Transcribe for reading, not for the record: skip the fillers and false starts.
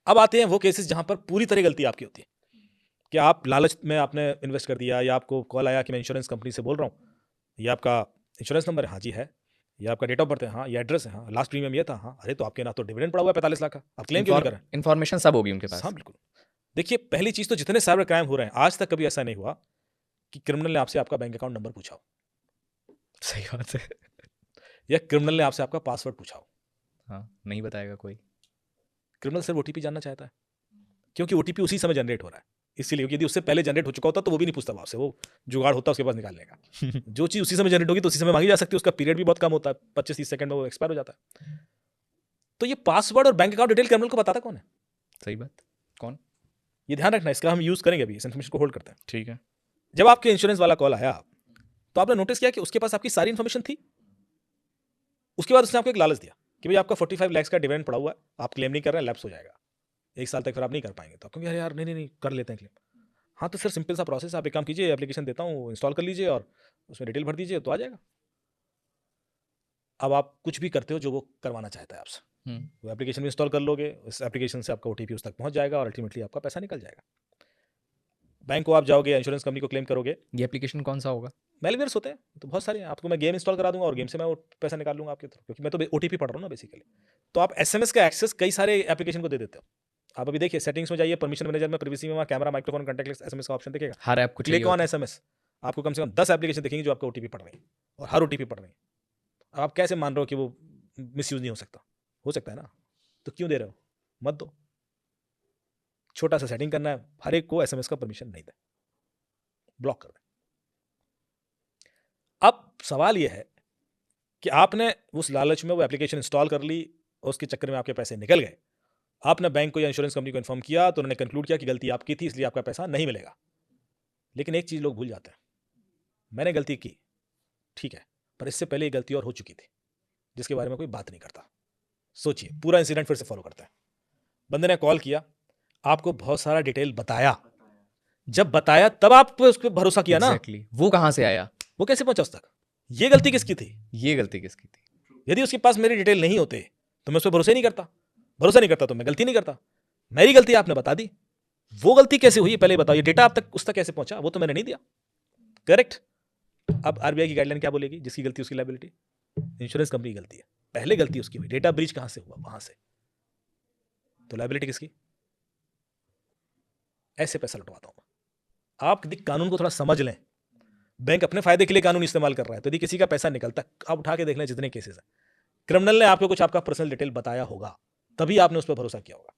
अब आते हैं वो केसेस जहां पर पूरी तरह गलती आपकी होती है कि आप लालच में आपने इन्वेस्ट कर दिया, या आपको कॉल आया कि मैं इंश्योरेंस कंपनी से बोल रहा हूँ, ये आपका इंश्योरेंस नंबर है, हाँ जी है, ये आपका डेट ऑफ बर्थ है, हाँ ये एड्रेस है, हाँ लास्ट प्रीमियम ये था, हाँ अरे तो आपके ना तो डिविडेंड पड़ा हुआ है 45 लाख का, आप क्लेम क्यों नहीं कर रहे हैं? इन्फॉर्मेशन सब होगी उनके हाँ पास। बिल्कुल। देखिए पहली चीज तो जितने साइबर क्राइम हो रहे हैं आज तक कभी ऐसा नहीं हुआ कि क्रिमिनल ने आपसे आपका बैंक अकाउंट नंबर पूछा हो, सही बात है। या क्रिमिनल ने आपसे आपका पासवर्ड पूछा हो। हाँ, नहीं बताएगा कोई। क्रिमिनल सिर्फ ओटीपी जानना चाहता है, क्योंकि ओटीपी उसी समय जनरेट हो रहा है, इसीलिए यदि उससे पहले जनरेट हो चुका होता तो वो भी नहीं पूछता आपसे, वो जुगाड़ होता उसके पास निकालने का। जो चीज़ उसी समय जनरेट होगी तो उसी समय मांगी जा सकती है, उसका पीरियड भी बहुत कम होता है, 25-30 सेकंड में वो एक्सपायर हो जाता है। तो ये पासवर्ड और बैंक अकाउंट डिटेल क्रिमिनल को बताता कौन है? सही बात। कौन? ये ध्यान रखना, इसका हम यूज करेंगे अभी, इस इन्फॉर्मेशन को होल्ड करते हैं। ठीक है। जब आपके इंश्योरेंस वाला कॉल आया तो आपने नोटिस किया कि उसके पास आपकी सारी इन्फॉर्मेशन थी। उसके बाद उसने आपको एक लालच दिया कि भाई आपका 45 लाख का डिविडेंड पड़ा हुआ है, आप क्लेम नहीं कर रहे हैं, लैप्स हो जाएगा, 1 साल तक फिर आप नहीं कर पाएंगे। तो आप कहेंगे अरे यार नहीं नहीं नहीं कर लेते हैं क्लेम। हाँ तो सर सिंपल सा प्रोसेस, आप एक काम कीजिए, एप्लीकेशन देता हूँ, इंस्टॉल कर लीजिए और उसमें डिटेल भर दीजिए तो आ जाएगा। अब आप कुछ भी करते हो जो वो करवाना चाहता है आपसे, वो एप्लीकेशन भी इंस्टॉल कर लोगे, उस एप्लीकेशन से आपका ओटीपी उस तक पहुंच जाएगा और अल्टीमेटली आपका पैसा निकल जाएगा। बैंक को आप जाओगे, इंश्योरेंस कंपनी को क्लेम करोगे, ये एप्लीकेशन कौन सा होगा? मेलवेयर्स होते हैं तो बहुत सारे हैं, आपको मैं गेम इंस्टॉल करा दूंगा और गेम से मैं वो पैसा निकाल लूंगा आपके थ्रू, क्योंकि मैं तो ओटीपी पढ़ रहा हूँ ना बेसिकली। तो आप एसएमएस का एक्सेस कई सारे एप्लीकेशन को दे देते हो। आप अभी देखिए सेटिंग्स में जाइए, परमिशन मैनेजर में, प्रिवेसी में, वहाँ camera, microphone, contact list, SMS का ऑप्शन दिखेगा, हर ऐप को चाहिए क्लिक ऑन होता है। एसएमएस। आपको कम से कम 10 एप्लीकेशन दिखेंगे जो आपका ओटीपी पढ़ रही है, और हर ओटीपी पढ़ रही है। अब आप कैसे मान रहे हो कि वो मिसयूज नहीं हो सकता? हो सकता है ना, तो क्यों दे रहे हो? मत दो। छोटा सा सेटिंग करना है, हर एक को एसएमएस का परमिशन नहीं दे, ब्लॉक कर दे। अब सवाल यह है कि आपने उस लालच में वो एप्लीकेशन इंस्टॉल कर ली और उसके चक्कर में आपके पैसे निकल गए। आपने बैंक को या इंश्योरेंस कंपनी को इन्फॉर्म किया तो उन्होंने कंक्लूड किया कि गलती आपकी थी, इसलिए आपका पैसा नहीं मिलेगा। लेकिन एक चीज लोग भूल जाते हैं, मैंने गलती की, ठीक है, पर इससे पहले ये गलती और हो चुकी थी जिसके बारे में कोई बात नहीं करता। सोचिए, पूरा इंसिडेंट फिर से फॉलो करते हैं। बंदे ने कॉल किया, आपको बहुत सारा डिटेल बताया, जब बताया तब आप उस पर भरोसा किया ना। एग्जैक्टली। वो कहाँ से आया? वो कैसे पहुंचा उस तक? ये गलती किसकी थी? ये गलती किसकी थी? यदि उसके पास मेरी डिटेल नहीं होते तो मैं उस पर भरोसा ही नहीं करता, भरोसा नहीं करता तो मैं गलती नहीं करता। मेरी गलती आपने बता दी, वो गलती कैसे हुई पहले बताओ, ये डेटा आप तक उस तक कैसे पहुंचा? वो तो मैंने नहीं दिया, करेक्ट। अब आरबीआई की गाइडलाइन क्या बोलेगी? जिसकी गलती उसकी लायबिलिटी। इंश्योरेंस कंपनी की गलती है, पहले गलती उसकी हुई, डेटा ब्रीच कहां से हुआ? वहां से, तो लायबिलिटी किसकी? ऐसे पैसा लुटवाता हूं मैं। आप यदि कानून को थोड़ा समझ लें, बैंक अपने फायदे के लिए कानून इस्तेमाल कर रहा है, तो यदि किसी का पैसा निकलता है, आप उठा के देख लें जितने केसेस हैं, क्रिमिनल ने आपको कुछ आपका पर्सनल डिटेल बताया होगा, तभी आपने उस पर भरोसा किया होगा।